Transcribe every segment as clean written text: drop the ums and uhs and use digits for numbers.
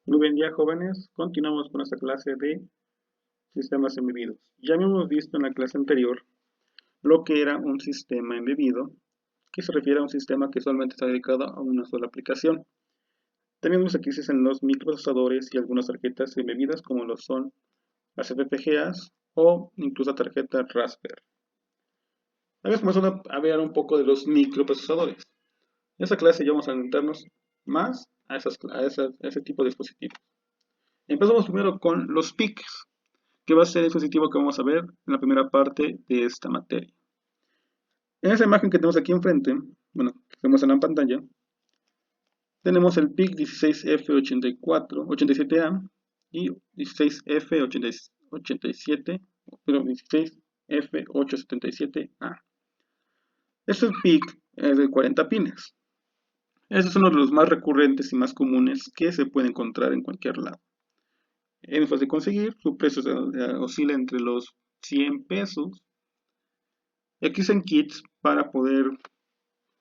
Muy buen día, jóvenes. Continuamos con esta clase de sistemas embebidos. Ya habíamos visto en la clase anterior lo que era un sistema embebido, que se refiere a un sistema que solamente está dedicado a una sola aplicación. También vimos que existen los microprocesadores y algunas tarjetas embebidas, como lo son las FPGAs o incluso la tarjeta Raspberry. Habíamos comenzado a ver un poco de los microprocesadores. En esta clase ya vamos a adentrarnos más a ese tipo de dispositivos. Empezamos primero con los PICs, que va a ser el dispositivo que vamos a ver en la primera parte de esta materia. En esa imagen que tenemos aquí enfrente, bueno, que tenemos en la pantalla, tenemos el PIC 16F87A y 16F87, pero 16F877A. Este PIC es de 40 pines. Este es uno de los más recurrentes y más comunes que se puede encontrar en cualquier lado. Es fácil de conseguir, su precio oscila entre los 100 pesos. Y aquí existen kits para poder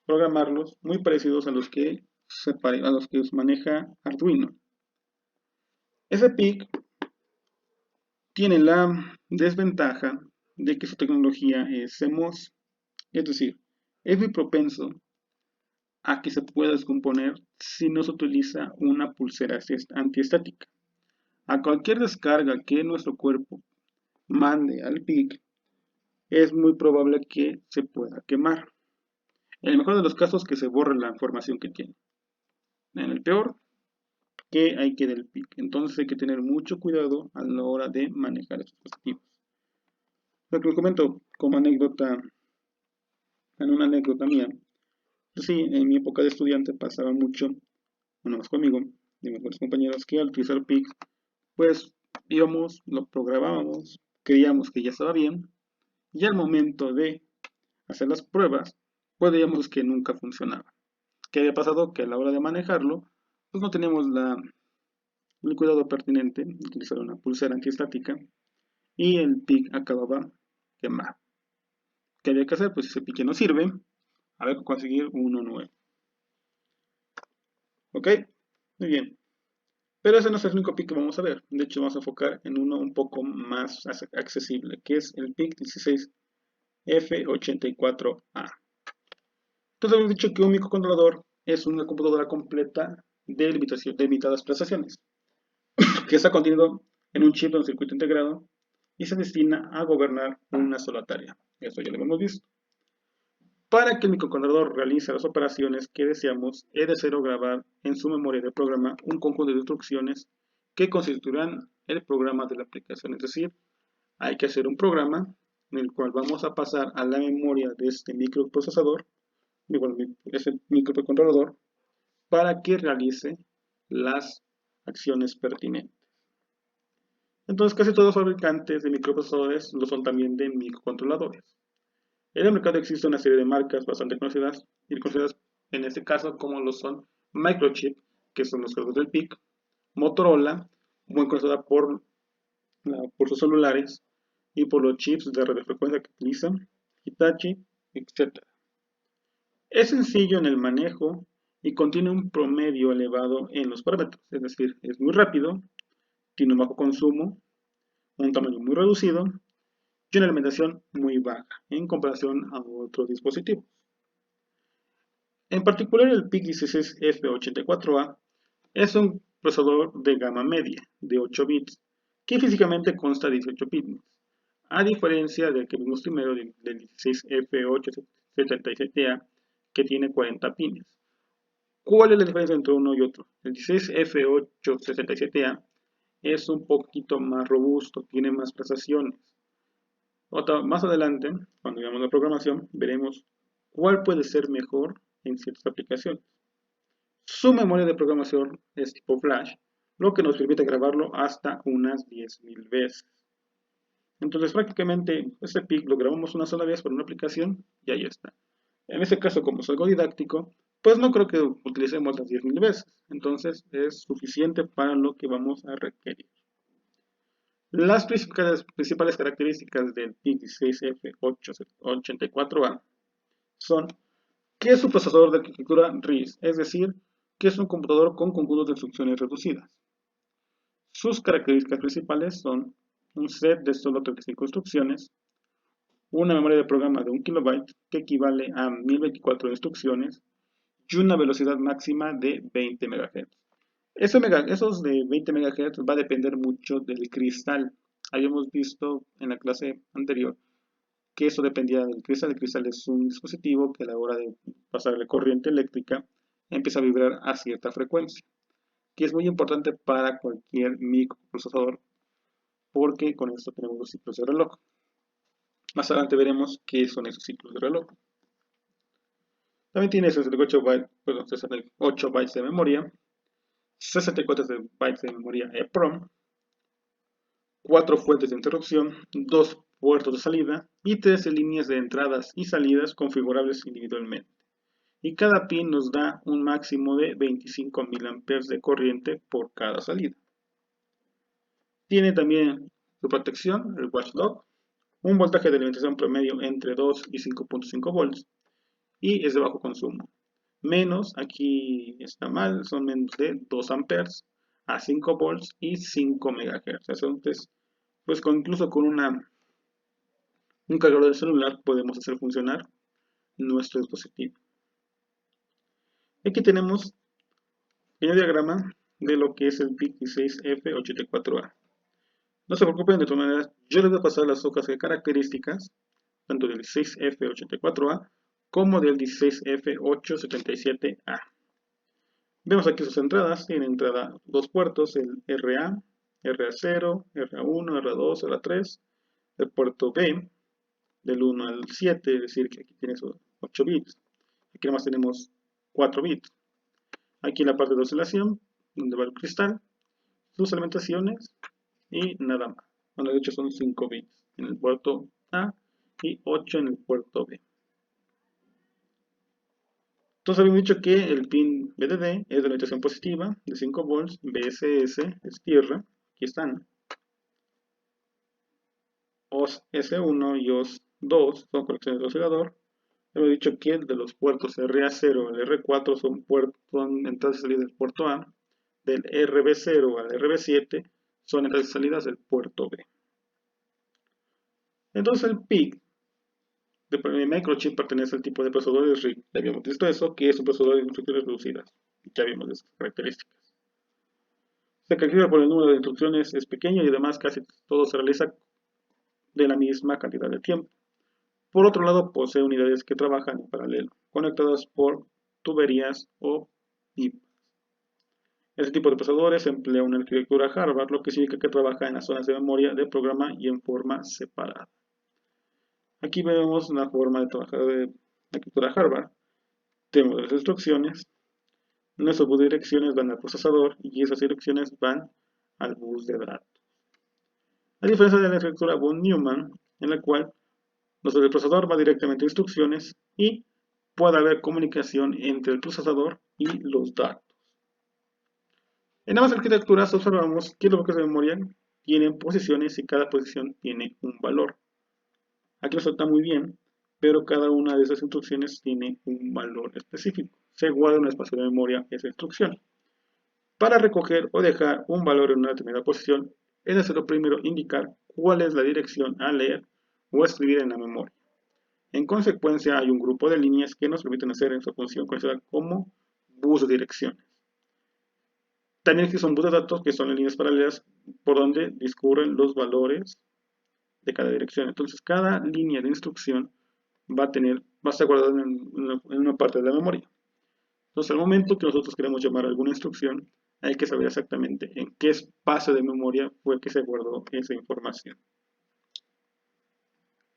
programarlos muy parecidos a los que maneja Arduino. Ese PIC tiene la desventaja de que su tecnología es CMOS, es decir, es muy propenso a que se pueda descomponer si no se utiliza una pulsera antiestática. A cualquier descarga que nuestro cuerpo mande al PIC, es muy probable que se pueda quemar. En el mejor de los casos, que se borre la información que tiene. En el peor, que hay que del PIC. Entonces hay que tener mucho cuidado a la hora de manejar estos dispositivos. Lo que les comento como anécdota, en una anécdota mía, pues sí, en mi época de estudiante pasaba mucho, bueno, más conmigo, y mis buenos compañeros, que al utilizar PIC, pues íbamos, lo programábamos, creíamos que ya estaba bien, y al momento de hacer las pruebas, pues veíamos que nunca funcionaba. ¿Qué había pasado? Que a la hora de manejarlo, pues no teníamos el cuidado pertinente de utilizar una pulsera antiestática y el PIC acababa quemado. ¿Qué había que hacer? Pues si ese PIC no sirve, había que conseguir uno nuevo. ¿Ok? Muy bien. Pero ese no es el único PIC que vamos a ver. De hecho, vamos a enfocar en uno un poco más accesible, que es el PIC 16F84A. Entonces hemos dicho que un microcontrolador es una computadora completa de limitadas prestaciones, que está contenido en un chip de un circuito integrado y se destina a gobernar una sola tarea. Eso ya lo hemos visto. Para que el microcontrolador realice las operaciones que deseamos, es necesario grabar en su memoria de programa un conjunto de instrucciones que constituirán el programa de la aplicación. Es decir, hay que hacer un programa en el cual vamos a pasar a la memoria de este microprocesador, ese microcontrolador, para que realice las acciones pertinentes. Entonces, casi todos los fabricantes de microprocesadores lo son también de microcontroladores. En el mercado existe una serie de marcas bastante conocidas y reconocidas en este caso como lo son Microchip, que son los juegos del PIC, Motorola, muy conocida por sus celulares y por los chips de radiofrecuencia que utilizan, Hitachi, etc. Es sencillo en el manejo y contiene un promedio elevado en los parámetros, es decir, es muy rápido, tiene un bajo consumo, un tamaño muy reducido y una alimentación muy baja en comparación a otros dispositivos. En particular, el PIC16F84A es un procesador de gama media de 8 bits que físicamente consta de 18 pines, a diferencia del que vimos primero del 16F877A que tiene 40 pines. ¿Cuál es la diferencia entre uno y otro? El 16F877A es un poquito más robusto, tiene más prestaciones. Más adelante, cuando veamos la programación, veremos cuál puede ser mejor en ciertas aplicaciones. Su memoria de programación es tipo flash, lo que nos permite grabarlo hasta unas 10.000 veces. Entonces prácticamente este PIC lo grabamos una sola vez por una aplicación y ahí está. En este caso, como es algo didáctico, pues no creo que utilicemos las 10.000 veces. Entonces es suficiente para lo que vamos a requerir. Las principales características del PIC 16F884A son que es un procesador de arquitectura RISC, es decir, que es un computador con conjuntos de instrucciones reducidas. Sus características principales son un set de solo 35 instrucciones, una memoria de programa de 1 kilobyte que equivale a 1024 instrucciones y una velocidad máxima de 20 MHz. Esos de 20 MHz va a depender mucho del cristal. Habíamos visto en la clase anterior que eso dependía del cristal. El cristal es un dispositivo que a la hora de pasarle corriente eléctrica empieza a vibrar a cierta frecuencia, que es muy importante para cualquier microprocesador porque con esto tenemos los ciclos de reloj. Más adelante veremos qué son esos ciclos de reloj. También tiene 68 bytes de memoria, 64 bytes de memoria EEPROM, 4 fuentes de interrupción, 2 puertos de salida y 13 líneas de entradas y salidas configurables individualmente. Y cada pin nos da un máximo de 25 mA de corriente por cada salida. Tiene también su protección, el watchdog, un voltaje de alimentación promedio entre 2 y 5.5 volts y es de bajo consumo. Menos, aquí está mal, son menos de 2 amperes a 5 volts y 5 MHz. Entonces, pues incluso con un cargador de celular podemos hacer funcionar nuestro dispositivo. Aquí tenemos el diagrama de lo que es el PIC 16F84A. No se preocupen, de todas maneras, yo les voy a pasar las hojas de características, tanto del 16F84A como del 16F877A. Vemos aquí sus entradas, tiene entrada 2 puertos, el RA, RA0, RA1, RA2, RA3, el puerto B, del 1 al 7, es decir, que aquí tiene sus 8 bits, aquí nada más tenemos 4 bits. Aquí en la parte de oscilación, donde va el cristal, sus alimentaciones y nada más. Bueno, de hecho son 5 bits en el puerto A y 8 en el puerto B. Entonces habíamos dicho que el pin BDD es de alimentación positiva de 5 volts, BSS es tierra, aquí están. OS S1 y OS 2 son conexiones de oscilador. Hemos dicho que de los puertos RA0 al R4 son entradas y salidas del puerto A, del RB0 al RB7 son entradas y salidas del puerto B. Entonces el PIC de microchip pertenece al tipo de procesadores RISC. Ya habíamos visto eso, que es un procesador de instrucciones reducidas. Ya vimos esas características. Se calcula por el número de instrucciones, es pequeño y además casi todo se realiza de la misma cantidad de tiempo. Por otro lado, posee unidades que trabajan en paralelo, conectadas por tuberías o pipas. Este tipo de procesadores emplea una arquitectura Harvard, lo que significa que trabaja en las zonas de memoria de programa y en forma separada. Aquí vemos una forma de trabajar de la arquitectura Harvard. Tenemos las instrucciones, nuestras bus de direcciones van al procesador y esas direcciones van al bus de datos. A diferencia de la arquitectura von Neumann, en la cual el procesador va directamente a instrucciones y puede haber comunicación entre el procesador y los datos. En ambas arquitecturas observamos que los bloques de memoria tienen posiciones y cada posición tiene un valor. Aquí resulta muy bien, pero cada una de esas instrucciones tiene un valor específico. Se guarda en un espacio de memoria esa instrucción. Para recoger o dejar un valor en una determinada posición, es necesario primero indicar cuál es la dirección a leer o escribir en la memoria. En consecuencia, hay un grupo de líneas que nos permiten hacer esa función conocida como bus de direcciones. También existen bus de datos que son las líneas paralelas por donde discurren los valores de cada dirección. Entonces, cada línea de instrucción va a estar guardada en una parte de la memoria. Entonces, al momento que nosotros queremos llamar a alguna instrucción, hay que saber exactamente en qué espacio de memoria fue que se guardó esa información.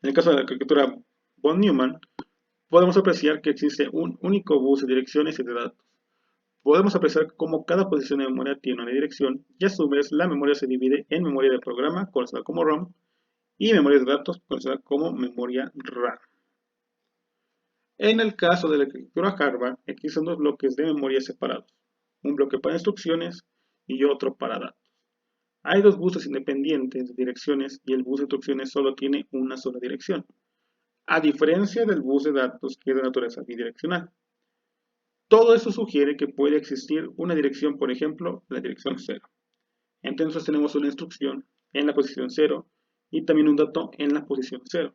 En el caso de la arquitectura von Neumann, podemos apreciar que existe un único bus de direcciones y de datos. Podemos apreciar cómo cada posición de memoria tiene una dirección y a su vez la memoria se divide en memoria de programa, conocida como ROM, y memoria de datos, conocida como memoria RAM. En el caso de la arquitectura Harvard, existen dos bloques de memoria separados, un bloque para instrucciones y otro para datos. Hay dos buses independientes de direcciones y el bus de instrucciones solo tiene una sola dirección, a diferencia del bus de datos que es de naturaleza bidireccional. Todo eso sugiere que puede existir una dirección, por ejemplo, la dirección 0. Entonces tenemos una instrucción en la posición 0 y también un dato en la posición 0.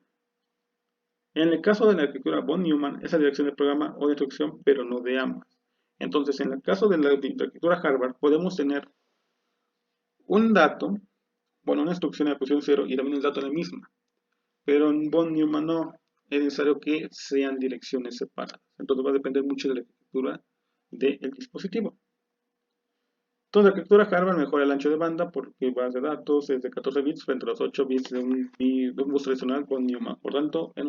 En el caso de la arquitectura von Neumann, es la dirección del programa o de instrucción, pero no de ambas. Entonces, en el caso de la arquitectura Harvard, podemos tener un dato, bueno, una instrucción en la posición 0 y también un dato en la misma. Pero en von Neumann no, es necesario que sean direcciones separadas. Entonces va a depender mucho de la arquitectura del dispositivo. Entonces, la arquitectura Harvard mejora el ancho de banda porque base de datos es de 14 bits frente a los 8 bits de un bus tradicional con Neumann. Por tanto, en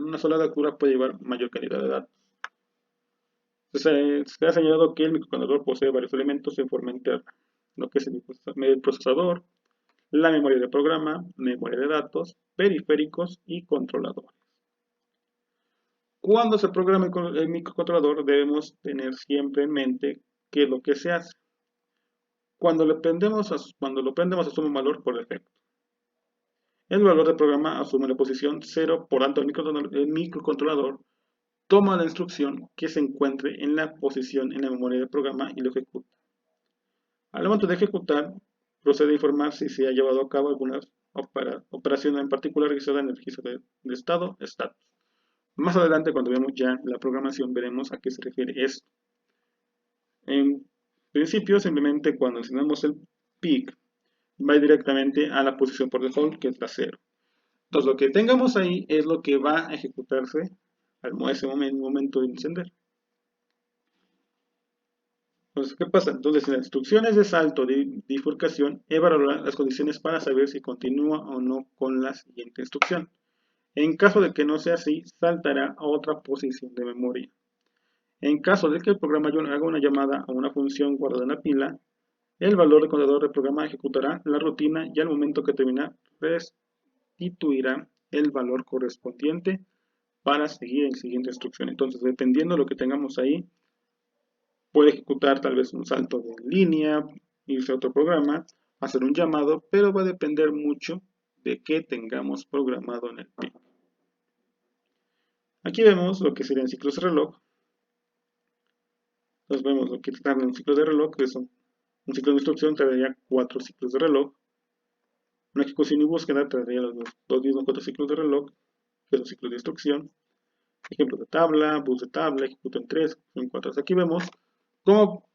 una sola lectura puede llevar mayor calidad de datos. Se ha señalado que el microcontrolador posee varios elementos en forma interna, lo que es el procesador, la memoria de programa, memoria de datos, periféricos y controladores. Cuando se programa el microcontrolador debemos tener siempre en mente qué es lo que se hace. Cuando lo prendemos asume un valor por defecto. El valor de programa asume la posición 0, por tanto el microcontrolador toma la instrucción que se encuentre en la posición en la memoria del programa y lo ejecuta. Al momento de ejecutar, procede a informar si se ha llevado a cabo alguna operación en particular registrada en el registro de estado, status. Más adelante, cuando veamos ya la programación, veremos a qué se refiere esto. En principio, simplemente cuando enseñamos el PIC, va directamente a la posición por default, que es la 0. Entonces, lo que tengamos ahí es lo que va a ejecutarse al momento de encender. Entonces, ¿qué pasa? Entonces, en las instrucciones de salto de bifurcación, evaluará las condiciones para saber si continúa o no con la siguiente instrucción. En caso de que no sea así, saltará a otra posición de memoria. En caso de que el programa haga una llamada a una función guardada en la pila, el valor de contador del programa ejecutará la rutina y al momento que termina, restituirá el valor correspondiente para seguir en la siguiente instrucción. Entonces, dependiendo de lo que tengamos ahí, puede ejecutar tal vez un salto de línea, irse a otro programa, hacer un llamado, pero va a depender mucho de qué tengamos programado en el PIC. Aquí vemos lo que serían ciclos de reloj. Entonces vemos lo que tarda un ciclo de reloj, que es un ciclo de instrucción traería 4 ciclos de reloj. Una ejecución y búsqueda traería los dos mismos 4 ciclos de reloj, que son ciclos de instrucción. Ejemplo de tabla, bus de tabla, ejecuta en 3, en 4. Aquí vemos cómo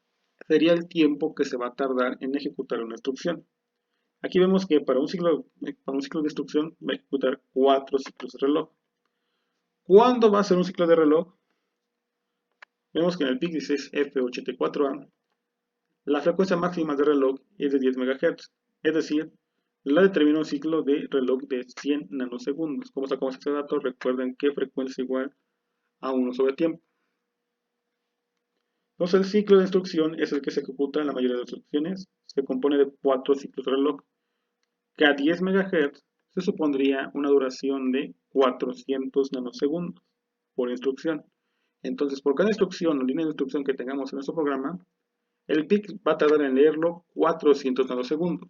sería el tiempo que se va a tardar en ejecutar una instrucción. Aquí vemos que para un ciclo de instrucción va a ejecutar 4 ciclos de reloj. ¿Cuándo va a ser un ciclo de reloj? Vemos que en el PIC16 F84A la frecuencia máxima de reloj es de 10 MHz, es decir, la determina un ciclo de reloj de 100 nanosegundos. Como sacamos ese dato, recuerden que frecuencia es igual a 1 sobre tiempo. Entonces el ciclo de instrucción es el que se ejecuta en la mayoría de las instrucciones. Se compone de 4 ciclos de reloj. Que a 10 MHz se supondría una duración de 400 nanosegundos por instrucción. Entonces, por cada instrucción o línea de instrucción que tengamos en nuestro programa, el PIC va a tardar en leerlo 400 nanosegundos.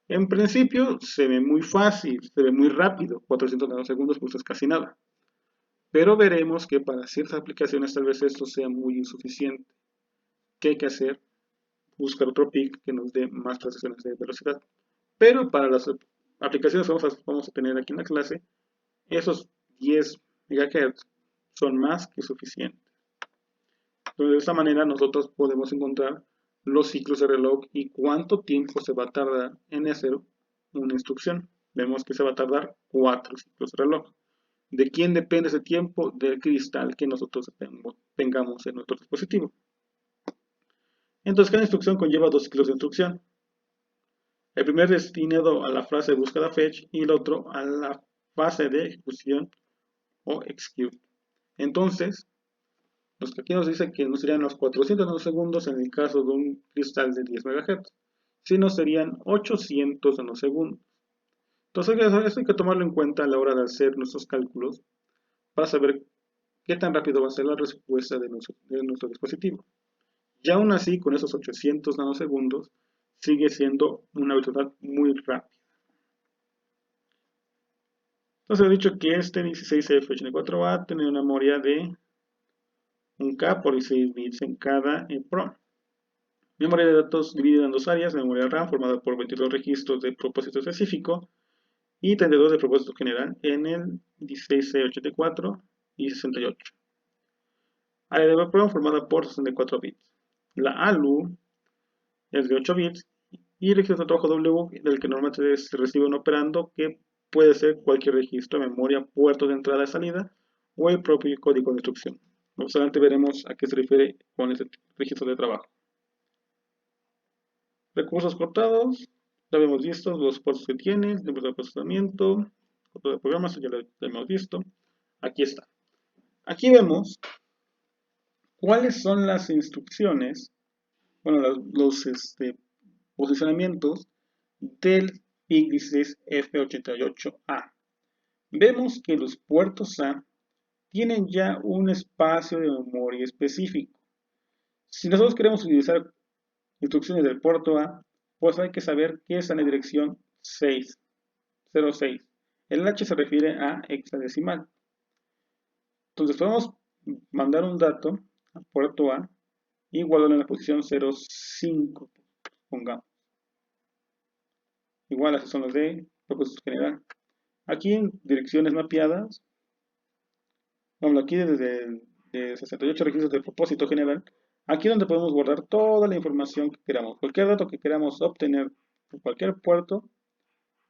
En principio se ve muy fácil, se ve muy rápido, 400 nanosegundos pues es casi nada. Pero veremos que para ciertas aplicaciones tal vez esto sea muy insuficiente. ¿Qué hay que hacer? Buscar otro PIC que nos dé más transacciones de velocidad. Pero para las aplicaciones que vamos a tener aquí en la clase, esos 10 MHz son más que suficientes. Entonces, de esta manera nosotros podemos encontrar los ciclos de reloj y cuánto tiempo se va a tardar en hacer una instrucción. Vemos que se va a tardar 4 ciclos de reloj. ¿De quién depende ese tiempo? Del cristal que nosotros tengamos en nuestro dispositivo. Entonces, cada instrucción conlleva 2 ciclos de instrucción. El primer destinado a la fase de búsqueda fetch y el otro a la fase de ejecución o execute. Entonces, aquí nos dice que no serían los 400 nanosegundos en el caso de un cristal de 10 MHz, sino serían 800 nanosegundos. Entonces, eso hay que tomarlo en cuenta a la hora de hacer nuestros cálculos para saber qué tan rápido va a ser la respuesta de nuestro dispositivo. Y aún así, con esos 800 nanosegundos, sigue siendo una velocidad muy rápida. Entonces he dicho que este 16F84 va a tener una memoria de 1K por 16 bits en cada PROM. Memoria de datos dividida en dos áreas, memoria RAM formada por 22 registros de propósito específico y 32 de propósito general en el 16C84 y 68. Área de EEPROM formada por 64 bits. La ALU es de 8 bits y el registro de trabajo W del que normalmente se recibe un operando que puede ser cualquier registro, memoria, puerto de entrada y salida o el propio código de instrucción. Más adelante veremos a qué se refiere con este registro de trabajo. Recursos cortados, ya habíamos visto los puertos que tiene, tiempo de procesamiento, código de programas, ya lo hemos visto. Aquí está. Aquí vemos cuáles son las instrucciones, bueno, los posicionamientos del PIC 16F88A. Vemos que los puertos A tienen ya un espacio de memoria específico. Si nosotros queremos utilizar instrucciones del puerto A, pues hay que saber que está en la dirección 606. El H se refiere a hexadecimal. Entonces podemos mandar un dato al puerto A y guardarlo en la posición 05, pongamos. Igual así son los de propósito general. Aquí en direcciones mapeadas, vamos aquí desde de 68 registros de propósito general, aquí es donde podemos guardar toda la información que queramos. Cualquier dato que queramos obtener por cualquier puerto,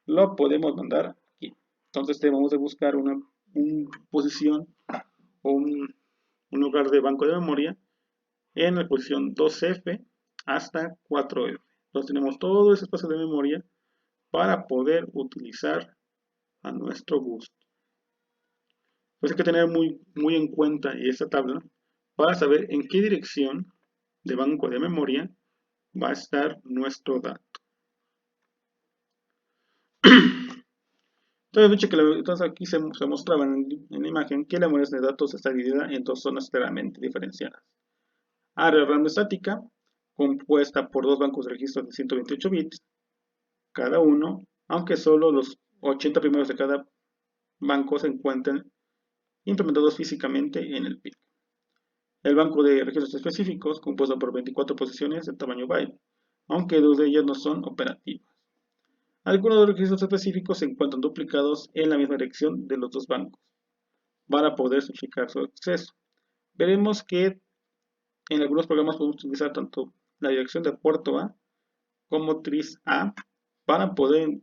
lo podemos mandar aquí. Entonces debemos de buscar una posición o un lugar de banco de memoria en la posición 2F hasta 4F. Entonces tenemos todo ese espacio de memoria para poder utilizar a nuestro gusto. Pues hay que tener muy en cuenta esta tabla para saber en qué dirección de banco de memoria va a estar nuestro dato. Entonces aquí se mostraba en la imagen que la memoria de datos está dividida en dos zonas claramente diferenciadas. Área RAM estática, compuesta por dos bancos de registro de 128 bits cada uno, aunque solo los 80 primeros de cada banco se encuentran implementados físicamente en el PIC. El banco de registros específicos, compuesto por 24 posiciones de tamaño byte, aunque dos de ellas no son operativas. Algunos de los registros específicos se encuentran duplicados en la misma dirección de los dos bancos, para poder simplificar su acceso. Veremos que en algunos programas podemos utilizar tanto la dirección de puerto A como tris A para poder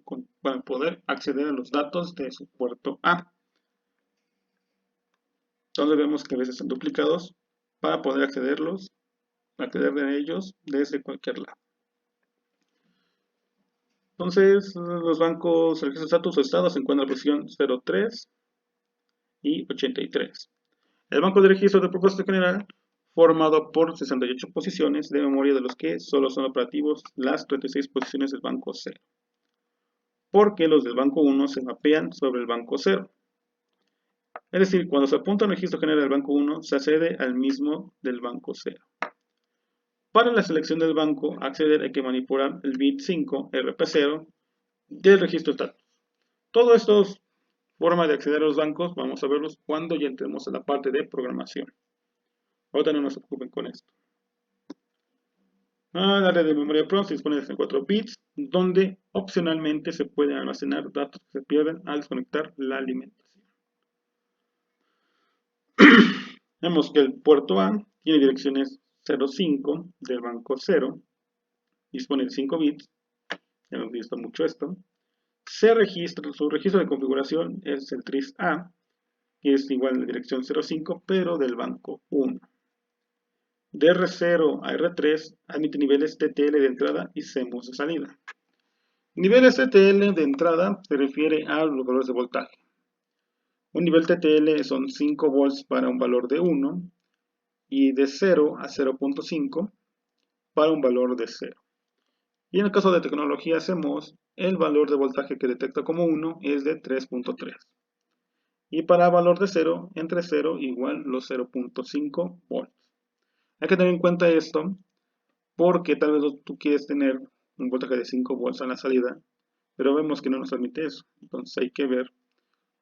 acceder a los datos de su puerto A. Entonces vemos que a veces están duplicados para poder acceder de ellos desde cualquier lado. Entonces, los bancos de registro de estatus o estado se encuentran en la posición 03 y 83. El banco de registro de propósito general, formado por 68 posiciones de memoria, de los que solo son operativos las 36 posiciones del banco 0. Porque los del banco 1 se mapean sobre el banco 0. Es decir, cuando se apunta a un registro general del banco 1, se accede al mismo del banco 0. Para la selección del banco, acceder hay que manipular el bit 5 RP0 del registro estatus. Todo esto es forma de acceder a los bancos, vamos a verlos cuando ya entremos a la parte de programación. Ahora no nos ocupen con esto. El área de memoria PROM se dispone de 64 bits, donde opcionalmente se pueden almacenar datos que se pierden al desconectar la alimentación. Vemos que el puerto A tiene direcciones 05 del banco 0, dispone de 5 bits, ya hemos visto mucho esto. Su registro de configuración es el tris A, que es igual a la dirección 05, pero del banco 1. De R0 a R3 admite niveles TTL de entrada y CMOS de salida. Niveles TTL de entrada se refiere a los valores de voltaje. Un nivel TTL son 5 volts para un valor de 1 y de 0 a 0.5 para un valor de 0. Y en el caso de tecnología CMOS, el valor de voltaje que detecta como 1 es de 3.3. Y para valor de 0, entre 0 igual los 0.5 volts. Hay que tener en cuenta esto porque tal vez tú quieres tener un voltaje de 5 volts en la salida, pero vemos que no nos admite eso. Entonces hay que ver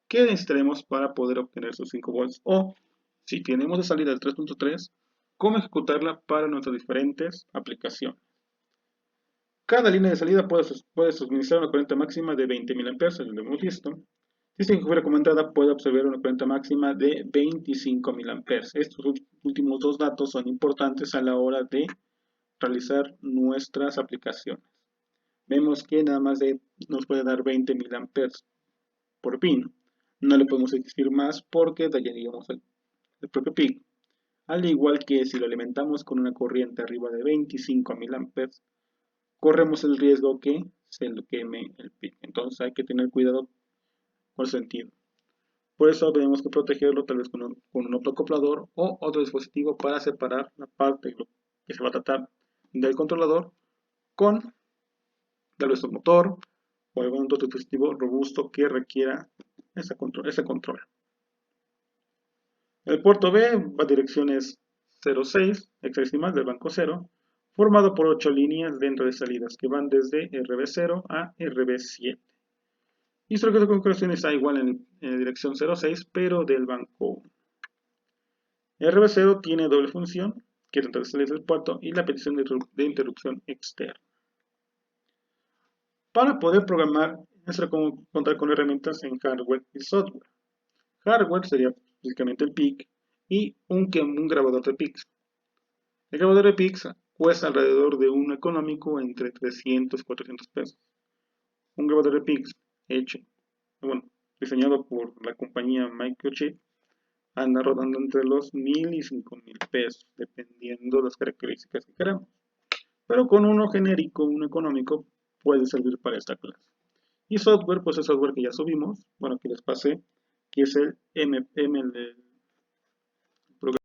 qué necesitaremos para poder obtener esos 5 volts o si tenemos de salida el 3.3, cómo ejecutarla para nuestras diferentes aplicaciones. Cada línea de salida puede suministrar una corriente máxima de 20.000 amperes, lo hemos visto. Si esta fue recomendada, puede absorber una corriente máxima de 25.000 amperes. Estos últimos dos datos son importantes a la hora de realizar nuestras aplicaciones. Vemos que nada más nos puede dar 20.000 amperes por pin. No le podemos exigir más porque dañaríamos el propio pic. Al igual que si lo alimentamos con una corriente arriba de 25.000 amperes, corremos el riesgo que se lo queme el pic. Entonces hay que tener cuidado con el sentido. Por eso tenemos que protegerlo tal vez con un autoacoplador o otro dispositivo para separar la parte que se va a tratar del controlador con tal vez un motor o algún otro dispositivo robusto que requiera ese control. El puerto B va a direcciones 06, hexadecimal del banco 0, formado por 8 líneas dentro de salidas que van desde RB0 a RB7. Y su de conclusión está igual en dirección 06, pero del banco 1. RB0 tiene doble función, que es entrar y salir del puerto, y la petición de interrupción externa. Para poder programar, es necesario contar con herramientas en hardware y software. Hardware sería básicamente el PIC y un grabador de PICs. El grabador de PICs cuesta alrededor de un económico entre 300 y 400 pesos. Un grabador de PICs diseñado por la compañía Microchip anda rodando entre los 1.000 y 5.000 pesos, dependiendo de las características que queramos. Pero con uno genérico, uno económico, puede servir para esta clase. Y software, pues el software que ya subimos, que les pasé, que es el